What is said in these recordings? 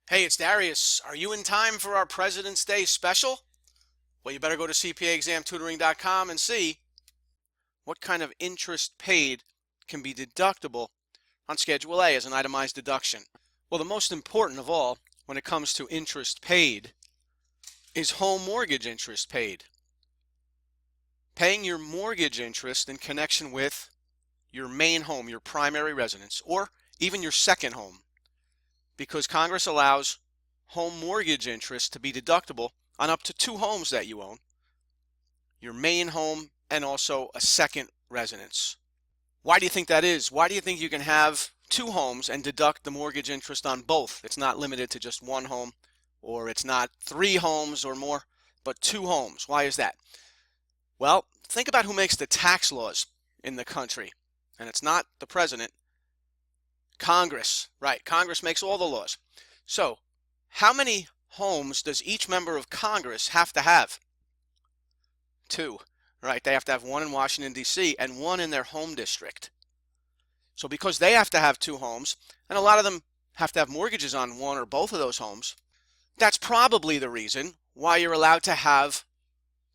Hey, it's Darius. Are you in time for our President's Day special? Well, you better go to CPAexamtutoring.com and see what kind of interest paid can be deductible on Schedule A as an itemized deduction. Well, the most important of all when it comes to interest paid is home mortgage interest paid. Paying your mortgage interest in connection with your main home, your primary residence, or even your second home, because Congress allows home mortgage interest to be deductible on up to 2 homes that you own, your main home and also a second residence. Why do you think that is? Why do you think you can have 2 homes and deduct the mortgage interest on both? It's not limited to just 1 home, or it's not 3 homes or more, but 2 homes. Why is that? Well, think about who makes the tax laws in the country. And it's not the president. Congress, right? Congress makes all the laws. So, how many homes does each member of Congress have to have? 2, right? They have to have 1 in Washington, D.C. and 1 in their home district. So because they have to have 2 homes, and a lot of them have to have mortgages on 1 or both of those homes, that's probably the reason why you're allowed to have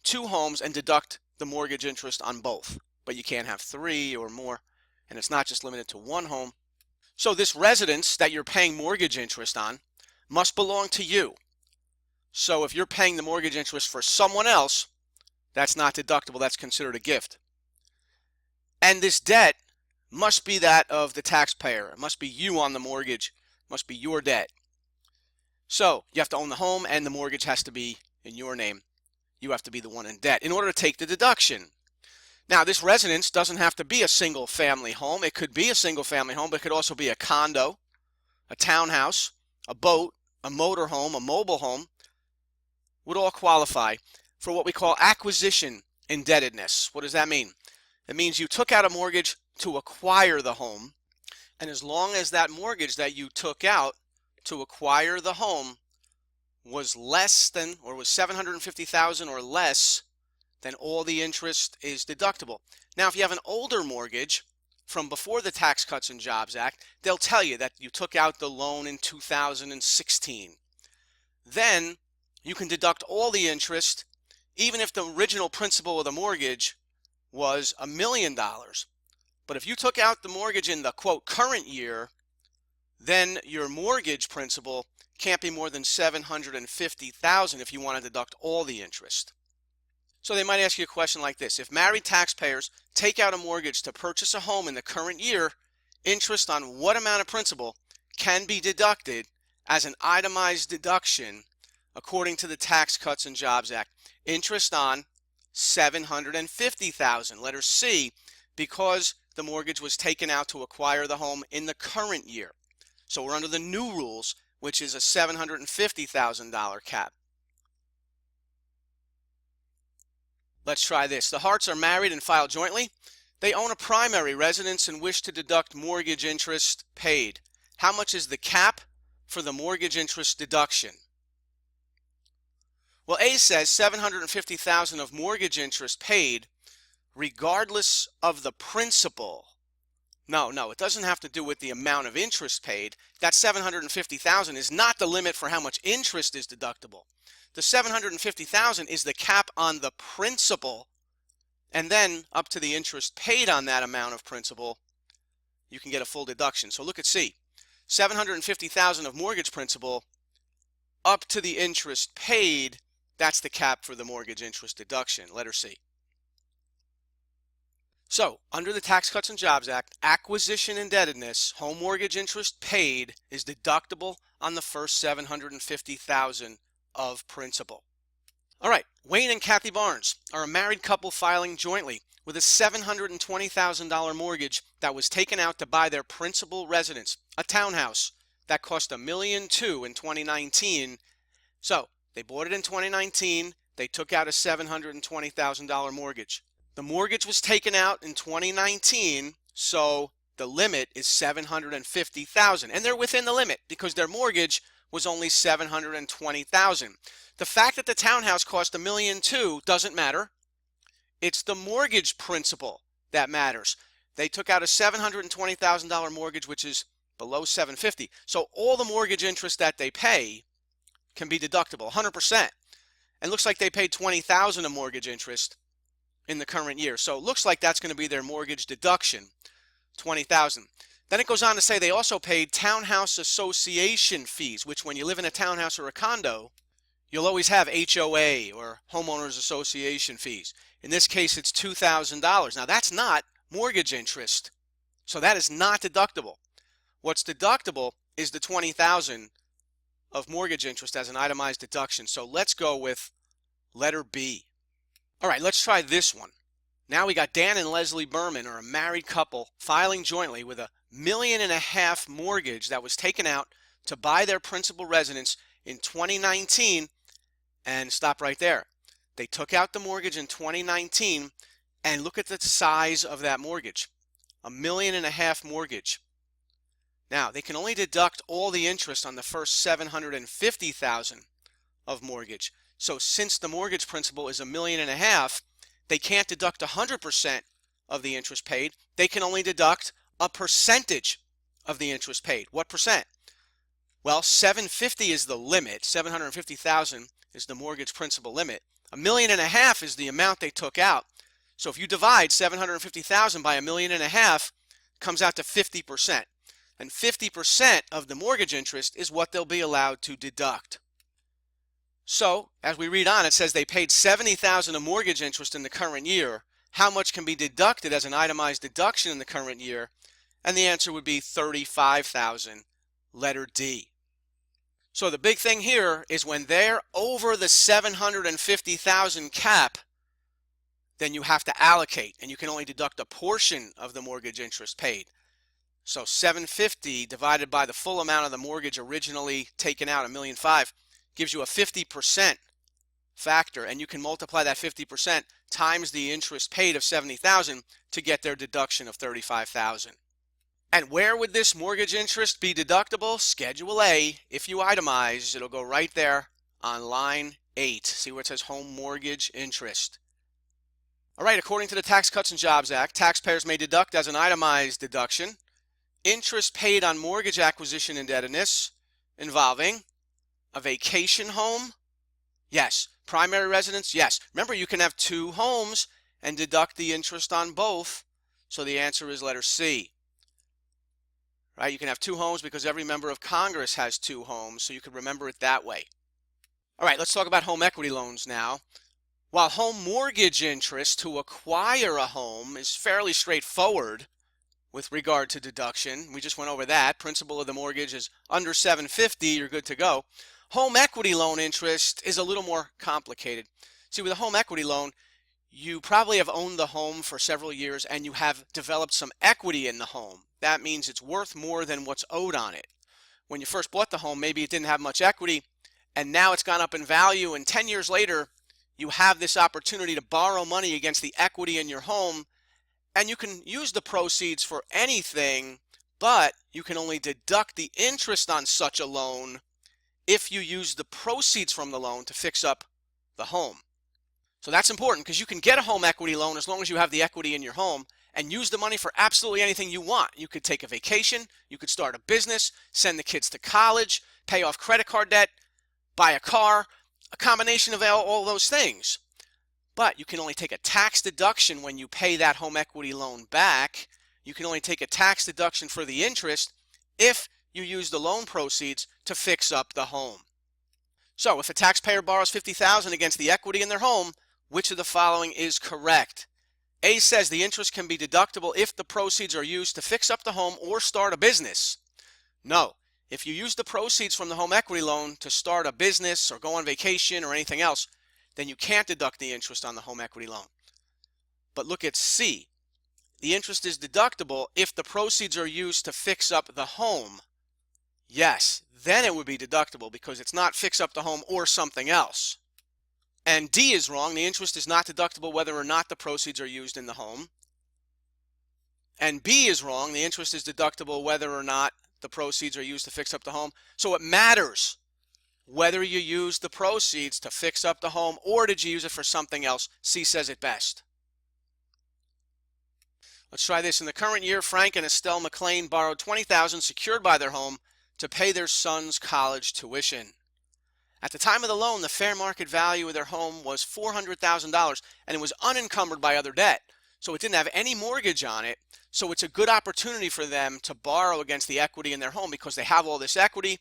2 homes and deduct the mortgage interest on both. But you can't have 3 or more, and it's not just limited to 1 home. So this residence that you're paying mortgage interest on must belong to you. So if you're paying the mortgage interest for someone else, that's not deductible. That's considered a gift. And this debt must be that of the taxpayer. It must be you on the mortgage. It must be your debt. So you have to own the home, and the mortgage has to be in your name. You have to be the one in debt in order to take the deduction. Now, this residence doesn't have to be a single family home. It could be a single family home, but it could also be a condo, a townhouse, a boat, a motor home, a mobile home, would all qualify for what we call acquisition indebtedness. What does that mean? It means you took out a mortgage to acquire the home, and as long as that mortgage that you took out to acquire the home was less than, or was $750,000 or less, then all the interest is deductible. Now, if you have an older mortgage from before the Tax Cuts and Jobs Act, they'll tell you that you took out the loan in 2016. Then you can deduct all the interest, even if the original principal of the mortgage was $1 million. But if you took out the mortgage in the quote current year, then your mortgage principal can't be more than $750,000 if you want to deduct all the interest. So they might ask you a question like this: if married taxpayers take out a mortgage to purchase a home in the current year, interest on what amount of principal can be deducted as an itemized deduction according to the Tax Cuts and Jobs Act? Interest on $750,000, letter C, because the mortgage was taken out to acquire the home in the current year. So we're under the new rules, which is a $750,000 cap. Let's try this. The Harts are married and filed jointly. They own a primary residence and wish to deduct mortgage interest paid. How much is the cap for the mortgage interest deduction? Well, A says $750,000 of mortgage interest paid regardless of the principal. No, it doesn't have to do with the amount of interest paid. That $750,000 is not the limit for how much interest is deductible. The $750,000 is the cap on the principal, and then up to the interest paid on that amount of principal, you can get a full deduction. So look at C. $750,000 of mortgage principal up to the interest paid, that's the cap for the mortgage interest deduction, letter C. So, under the Tax Cuts and Jobs Act, acquisition indebtedness, home mortgage interest paid, is deductible on the first $750,000 of principal. All right, Wayne and Kathy Barnes are a married couple filing jointly with a $720,000 mortgage that was taken out to buy their principal residence, a townhouse that cost $1.2 million in 2019. So, they bought it in 2019, they took out a $720,000 mortgage. The mortgage was taken out in 2019, so the limit is $750,000, and they're within the limit because their mortgage was only $720,000. The fact that the townhouse cost $1.2 million doesn't matter. It's the mortgage principal that matters. They took out a $720,000 mortgage, which is below 750. So all the mortgage interest that they pay can be deductible, 100%. And looks like they paid $20,000 of mortgage interest in the current year. So it looks like that's going to be their mortgage deduction, $20,000. Then it goes on to say they also paid townhouse association fees, which when you live in a townhouse or a condo, you'll always have HOA or homeowners association fees. In this case, it's $2,000. Now that's not mortgage interest, so that is not deductible. What's deductible is the $20,000 of mortgage interest as an itemized deduction. So let's go with letter B. All right, let's try this one. Now we got Dan and Leslie Berman, are a married couple, filing jointly with $1.5 million mortgage that was taken out to buy their principal residence in 2019. And stop right there. They took out the mortgage in 2019, and look at the size of that mortgage. $1.5 million mortgage. Now, they can only deduct all the interest on the first $750,000 of mortgage. So since the mortgage principal is $1.5 million, they can't deduct 100% of the interest paid. They can only deduct a percentage of the interest paid. What percent? Well, 750 is the limit. 750,000 is the mortgage principal limit. $1.5 million is the amount they took out. So if you divide 750,000 by $1.5 million, comes out to 50%. And 50% of the mortgage interest is what they'll be allowed to deduct. So, as we read on, it says they paid $70,000 of mortgage interest in the current year. How much can be deducted as an itemized deduction in the current year? And the answer would be $35,000, letter D. So the big thing here is when they're over the $750,000 cap, then you have to allocate, and you can only deduct a portion of the mortgage interest paid. So 750 divided by the full amount of the mortgage originally taken out, $1.5 million, gives you a 50% factor, and you can multiply that 50% times the interest paid of $70,000 to get their deduction of $35,000. And where would this mortgage interest be deductible? Schedule A. If you itemize, it'll go right there on line 8. See where it says home mortgage interest. All right, according to the Tax Cuts and Jobs Act, taxpayers may deduct as an itemized deduction interest paid on mortgage acquisition indebtedness involving a vacation home. Yes. Primary residence. Yes. Remember, you can have 2 homes and deduct the interest on both. So the answer is letter C. Right? You can have 2 homes because every member of Congress has 2 homes, so you could remember it that way. All right, let's talk about home equity loans now. While home mortgage interest to acquire a home is fairly straightforward with regard to deduction, we just went over that. Principal of the mortgage is under $750, you're good to go. Home equity loan interest is a little more complicated. See, with a home equity loan, you probably have owned the home for several years and you have developed some equity in the home. That means it's worth more than what's owed on it. When you first bought the home, maybe it didn't have much equity, and now it's gone up in value, and 10 years later, you have this opportunity to borrow money against the equity in your home, and you can use the proceeds for anything, but you can only deduct the interest on such a loan if you use the proceeds from the loan to fix up the home. So that's important because you can get a home equity loan as long as you have the equity in your home and use the money for absolutely anything you want. You could take a vacation, you could start a business, send the kids to college, pay off credit card debt, buy a car, a combination of all those things. But you can only take a tax deduction when you pay that home equity loan back. You can only take a tax deduction for the interest if you use the loan proceeds to fix up the home. So if a taxpayer borrows $50,000 against the equity in their home, which of the following is correct? A says the interest can be deductible if the proceeds are used to fix up the home or start a business. No. If you use the proceeds from the home equity loan to start a business or go on vacation or anything else, then you can't deduct the interest on the home equity loan. But look at C. The interest is deductible if the proceeds are used to fix up the home. Yes, then it would be deductible because it's not fix up the home or something else. And D is wrong. The interest is not deductible whether or not the proceeds are used in the home. And B is wrong. The interest is deductible whether or not the proceeds are used to fix up the home. So it matters whether you use the proceeds to fix up the home or did you use it for something else. C says it best. Let's try this. In the current year, Frank and Estelle McLean borrowed $20,000 secured by their home to pay their son's college tuition. At the time of the loan, the fair market value of their home was $400,000 and it was unencumbered by other debt. So it didn't have any mortgage on it. So it's a good opportunity for them to borrow against the equity in their home because they have all this equity.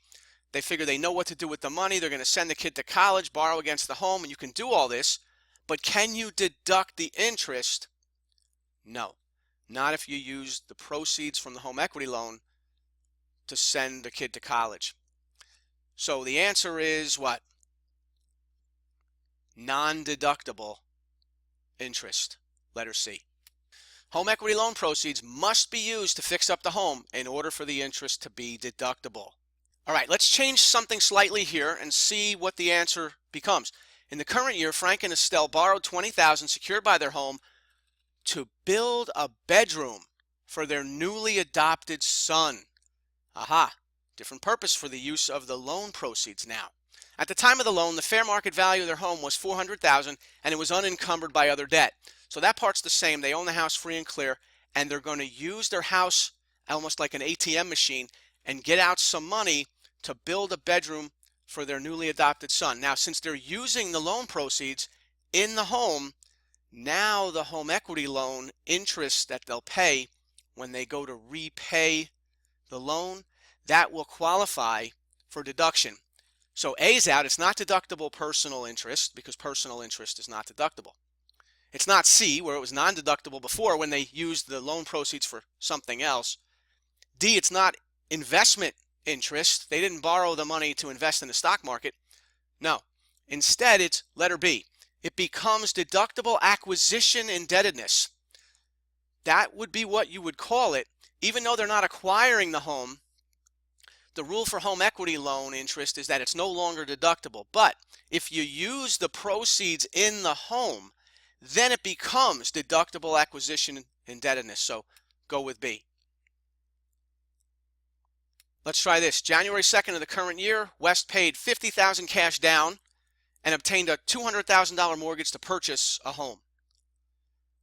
They figure they know what to do with the money. They're going to send the kid to college, borrow against the home, and you can do all this. But can you deduct the interest? No. Not if you use the proceeds from the home equity loan to send the kid to college. So the answer is what? Non-deductible interest. Letter C. Home equity loan proceeds must be used to fix up the home in order for the interest to be deductible. All right, let's change something slightly here and see what the answer becomes. In the current year, Frank and Estelle borrowed $20,000 secured by their home to build a bedroom for their newly adopted son. Aha, different purpose for the use of the loan proceeds now. At the time of the loan, the fair market value of their home was $400,000 and it was unencumbered by other debt. So that part's the same. They own the house free and clear, and they're going to use their house almost like an ATM machine and get out some money to build a bedroom for their newly adopted son. Now, since they're using the loan proceeds in the home, now the home equity loan interest that they'll pay when they go to repay the loan, that will qualify for deduction. So A's out. It's not deductible personal interest because personal interest is not deductible. It's not C, where it was non-deductible before when they used the loan proceeds for something else. D, it's not investment interest. They didn't borrow the money to invest in the stock market. No. Instead, it's letter B. It becomes deductible acquisition indebtedness. That would be what you would call it. Even though they're not acquiring the home, the rule for home equity loan interest is that it's no longer deductible. But if you use the proceeds in the home, then it becomes deductible acquisition indebtedness. So go with B. Let's try this. January 2nd of the current year, West paid $50,000 cash down and obtained a $200,000 mortgage to purchase a home.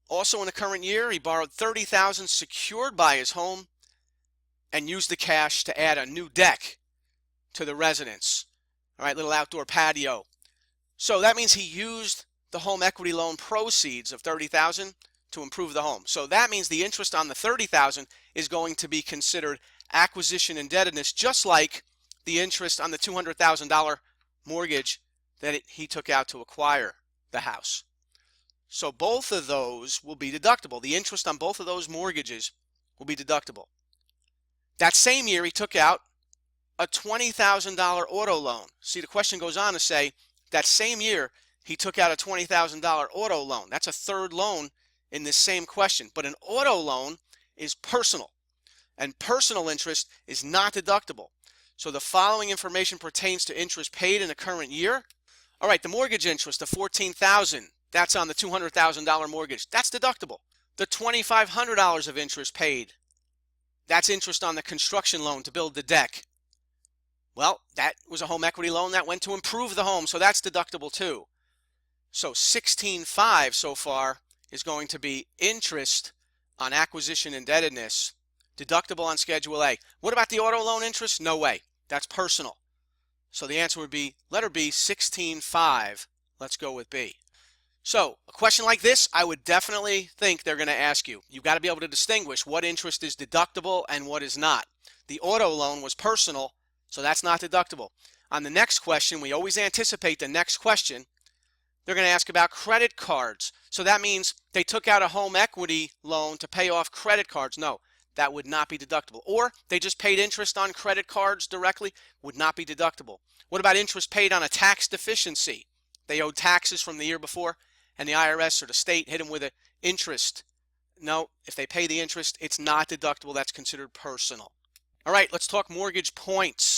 Also in the current year, he borrowed $30,000 secured by his home and used the cash to add a new deck to the residence. All right, little outdoor patio. So that means he used the home equity loan proceeds of $30,000 to improve the home. So that means the interest on the $30,000 is going to be considered acquisition indebtedness, just like the interest on the $200,000 mortgage that he took out to acquire the house. So both of those will be deductible. The interest on both of those mortgages will be deductible. That same year, he took out a $20,000 auto loan. See, the question goes on to say that same year, he took out a $20,000 auto loan. That's a third loan in this same question. But an auto loan is personal, and personal interest is not deductible. So the following information pertains to interest paid in the current year. All right, the mortgage interest of $14,000, that's on the $200,000 mortgage. That's deductible. The $2,500 of interest paid, that's interest on the construction loan to build the deck. Well, that was a home equity loan that went to improve the home, so that's deductible too. So $16,500 so far is going to be interest on acquisition indebtedness, deductible on Schedule A. What about the auto loan interest? No way. That's personal. So the answer would be letter B, $16,500. Let's go with B. So a question like this, I would definitely think they're going to ask you. You've got to be able to distinguish what interest is deductible and what is not. The auto loan was personal, so that's not deductible. On the next question, we always anticipate the next question. They're going to ask about credit cards. So that means they took out a home equity loan to pay off credit cards. No, that would not be deductible. Or they just paid interest on credit cards directly, would not be deductible. What about interest paid on a tax deficiency? They owed taxes from the year before, and the IRS or the state hit them with an interest. No, if they pay the interest, it's not deductible. That's considered personal. All right, let's talk mortgage points.